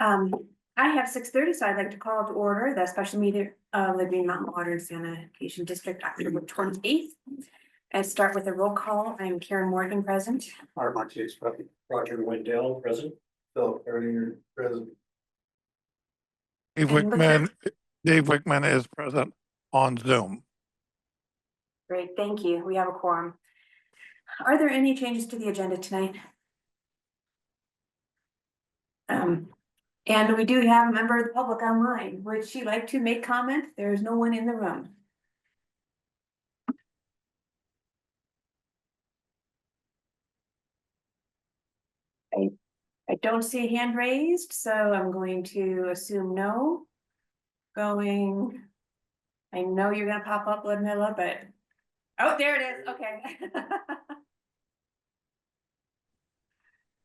I have 6:30, so I'd like to call to order the special meeting of the Green Mountain Water and Sanitation District, October 28th. I start with a roll call. I'm Karen Morgan, present. Art Montes, Roger Wendell, present. Philip Erdinger, present. Dave Wickman is present on Zoom. Great, thank you. We have a quorum. Are there any changes to the agenda tonight? And we do have a member of the public online. Would she like to make comment? There is no one in the room. I don't see a hand raised, so I'm going to assume no. I know you're gonna pop up, Ludmilla, but, oh, there it is, okay.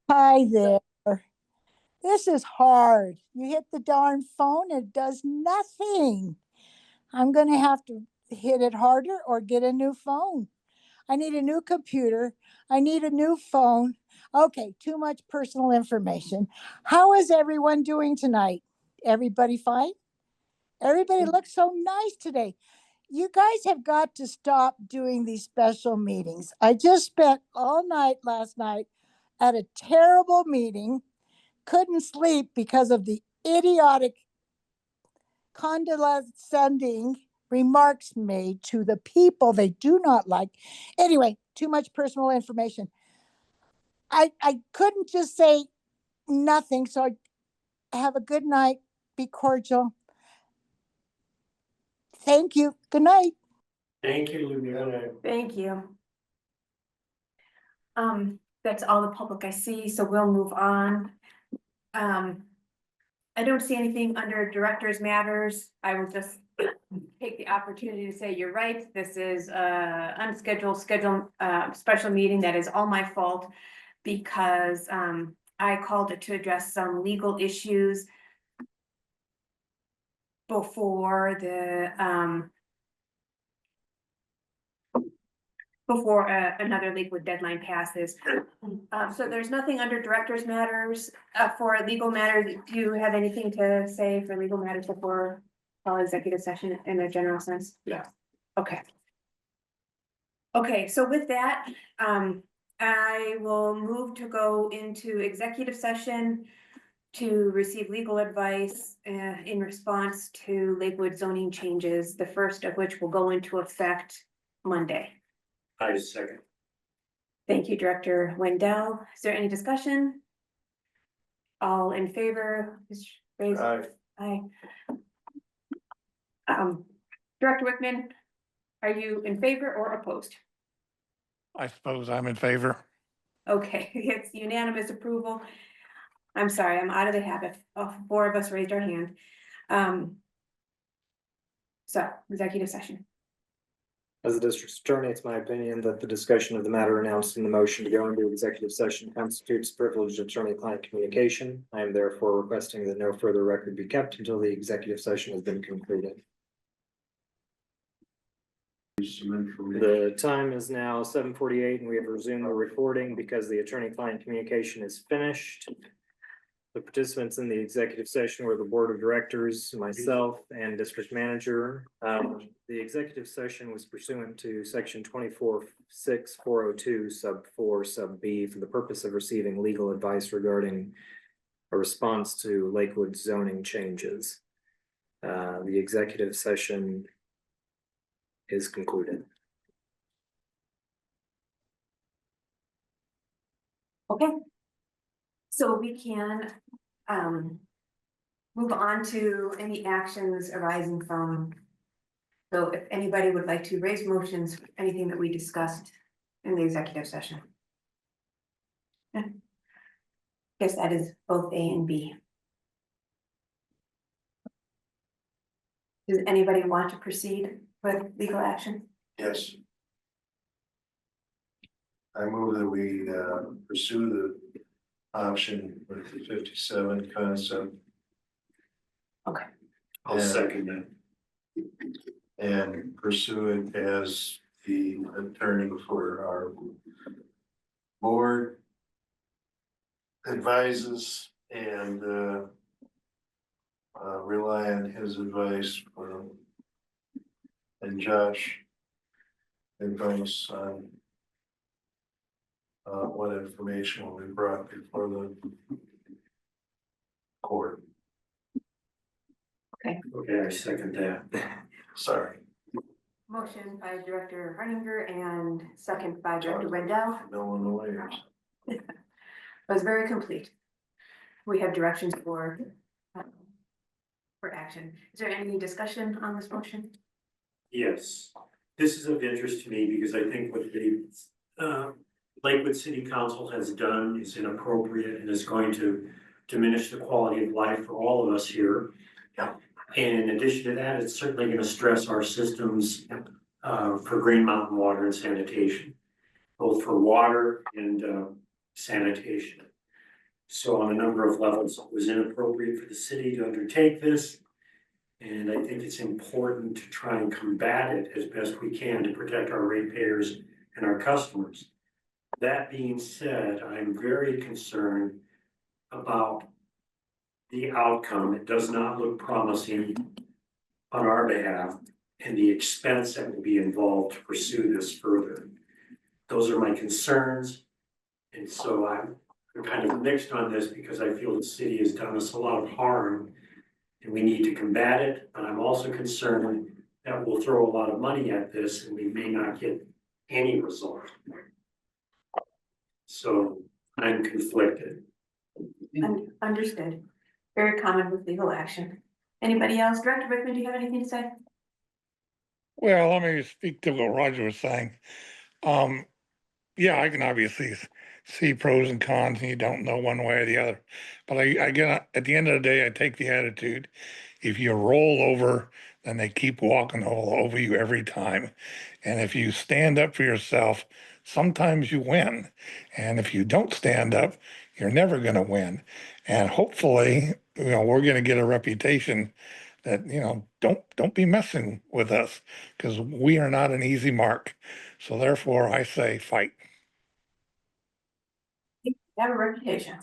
Hi there. This is hard. You hit the darn phone, it does nothing. I'm gonna have to hit it harder or get a new phone. I need a new computer. I need a new phone. Okay, too much personal information. How is everyone doing tonight? Everybody fine? Everybody looks so nice today. You guys have got to stop doing these special meetings. I just spent all night last night at a terrible meeting, couldn't sleep because of the idiotic condescending remarks made to the people they do not like. Anyway, too much personal information. I couldn't just say nothing, so have a good night. Be cordial. Thank you. Good night. Thank you, Lumiere. Thank you. That's all the public I see, so we'll move on. I don't see anything under directors matters. I will just take the opportunity to say, you're right, this is a unscheduled special meeting. That is all my fault because I called it to address some legal issues before another Lakewood deadline passes. So there's nothing under directors matters. For legal matters, do you have anything to say for legal matters before executive session in a general sense? Yeah. Okay. Okay, so with that, I will move to go into executive session to receive legal advice in response to Lakewood zoning changes, the first of which will go into effect Monday. I second. Thank you, Director Wendell. Is there any discussion? All in favor? Raise. Aye. Director Wickman, are you in favor or opposed? I suppose I'm in favor. Okay, it's unanimous approval. I'm sorry, I'm out of the habit of 4 of us raised our hand. So, executive session. As the district's attorney, it's my opinion that the discussion of the matter announced in the motion to go into executive session constitutes privileged attorney-client communication. I am therefore requesting that no further record be kept until the executive session has been concluded. The time is now 7:48 and we have resumed the recording because the attorney-client communication is finished. The participants in the executive session were the board of directors, myself, and district manager. The executive session was pursuant to section 24-6402 sub 4 sub B for the purpose of receiving legal advice regarding a response to Lakewood zoning changes. The executive session is concluded. Okay. So we can move on to any actions arising from. So if anybody would like to raise motions, anything that we discussed in the executive session. Yeah. Guess that is both A and B. Does anybody want to proceed with legal action? Yes. I move that we pursue the option with the 57 concept. Okay. I'll second that. And pursue it as the attorney for our board advises and rely on his advice for, and Josh advice on what information will be brought before the court. Okay, I second that. Sorry. Motion by Director Hardinger and second by Director Rendell. No one lawyers. Was very complete. We have directions for action. Is there any discussion on this motion? Yes, this is of interest to me because I think what the Lakewood City Council has done is inappropriate and is going to diminish the quality of life for all of us here. Yeah. And in addition to that, it's certainly going to stress our systems for Green Mountain water and sanitation, both for water and sanitation. So on a number of levels, it was inappropriate for the city to undertake this. And I think it's important to try and combat it as best we can to protect our ratepayers and our customers. That being said, I'm very concerned about the outcome. It does not look promising on our behalf and the expense that will be involved to pursue this further. Those are my concerns. And so I'm kind of mixed on this because I feel the city has done us a lot of harm and we need to combat it. But I'm also concerned that we'll throw a lot of money at this and we may not get any result. So I'm conflicted. Understood. Very common with legal action. Anybody else? Director Rickman, do you have anything to say? Well, let me speak to what Roger was saying. Yeah, I can obviously see pros and cons and you don't know one way or the other. But I get, at the end of the day, I take the attitude, if you roll over, then they keep walking all over you every time. And if you stand up for yourself, sometimes you win. And if you don't stand up, you're never going to win. And hopefully, we're going to get a reputation that, don't be messing with us because we are not an easy mark. So therefore I say fight. You have a reputation.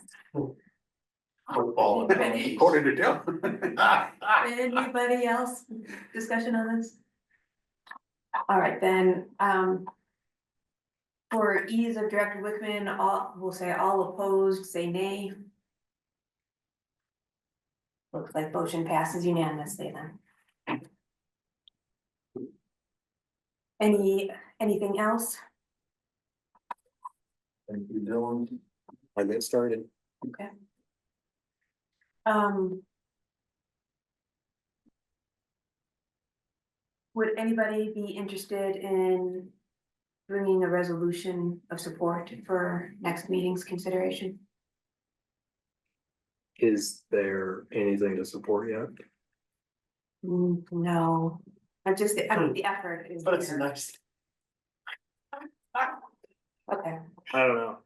Football. Anybody- According to Dylan. Anybody else? Discussion on this? All right, then, for ease of Director Wickman, we'll say all opposed, say nay. Looks like motion passes unanimously then. Anything else? Thank you, Dylan. I get started. Okay. Would anybody be interested in bringing a resolution of support for next meeting's consideration? Is there anything to support yet? No, I mean, the effort is But it's there. nice. Okay, I don't know.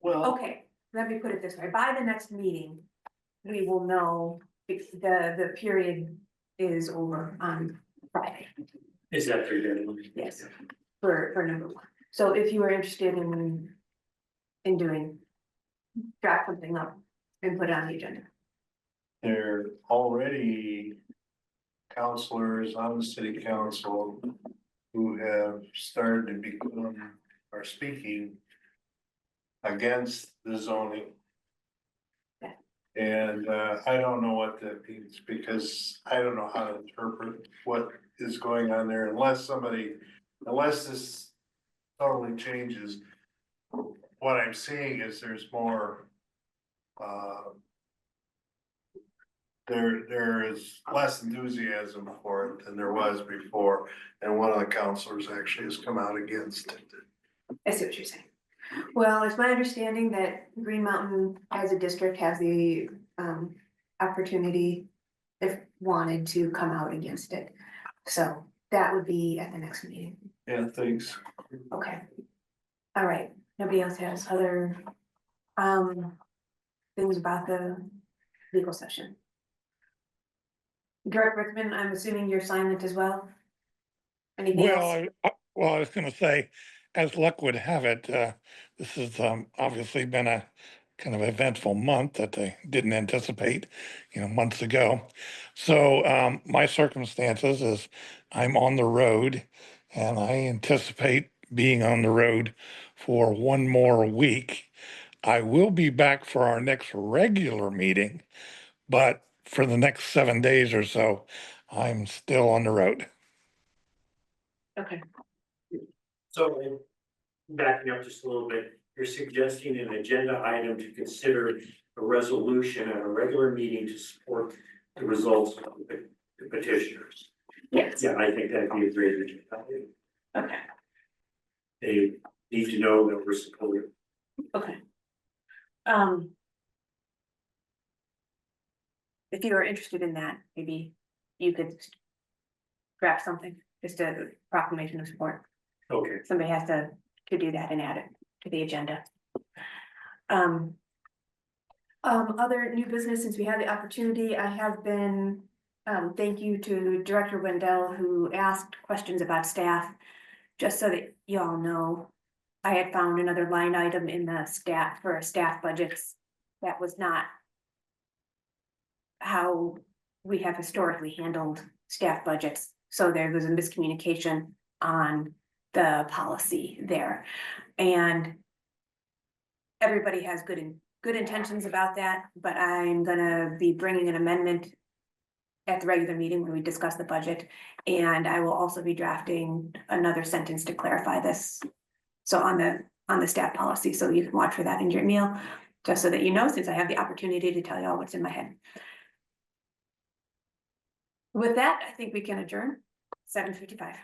Well, okay, let me put it this way, by the next meeting, we will know if the period is over on Friday, Is that their deadline? yes, for number one. So if you are interested in doing, draft something up and put it on the agenda. there are already counselors on the city council who have started to become, or speaking against the zoning. Yeah. And I don't know what that means because I don't know how to interpret what is going on there unless this totally changes. What I'm seeing is there's more, there is less enthusiasm for it than there was before. And one of the counselors actually has come out against it. I see what you're saying. Well, it's my understanding that Green Mountain as a district has the opportunity, if wanted, to come out against it. So that would be at the next meeting. Yeah, thanks. Okay. All right, nobody else has other things about the legal session? Director Rickman, I'm assuming you're silent as well? Anything else? Well, I was going to say, as luck would have it, this has obviously been a kind of eventful month that they didn't anticipate, months ago. So my circumstances is I'm on the road and I anticipate being on the road for one more week. I will be back for our next regular meeting, but for the next 7 days or so, I'm still on the road. Okay. So backing up just a little bit, you're suggesting an agenda item to consider a resolution at a regular meeting to support the results of the petitioners. Yes. Yeah, I think that'd be a great agenda. Okay, They need to know that we're supportive. okay. If you are interested in that, maybe you could draft something, just a proclamation of support. Okay. Somebody has to do that and add it to the agenda. Other new business, since we had the opportunity, I have been, thank you to Director Wendell, who asked questions about staff. Just so that you all know, I had found another line item in the staff for staff budgets that was not how we have historically handled staff budgets. So there was a miscommunication on the policy there. And everybody has good intentions about that, but I'm gonna be bringing an amendment at the regular meeting when we discuss the budget. And I will also be drafting another sentence to clarify this. So on the staff policy, so you can watch for that in your email, just so that you know, since I have the opportunity to tell you all what's in my head. With that, I think we can adjourn, 7:55.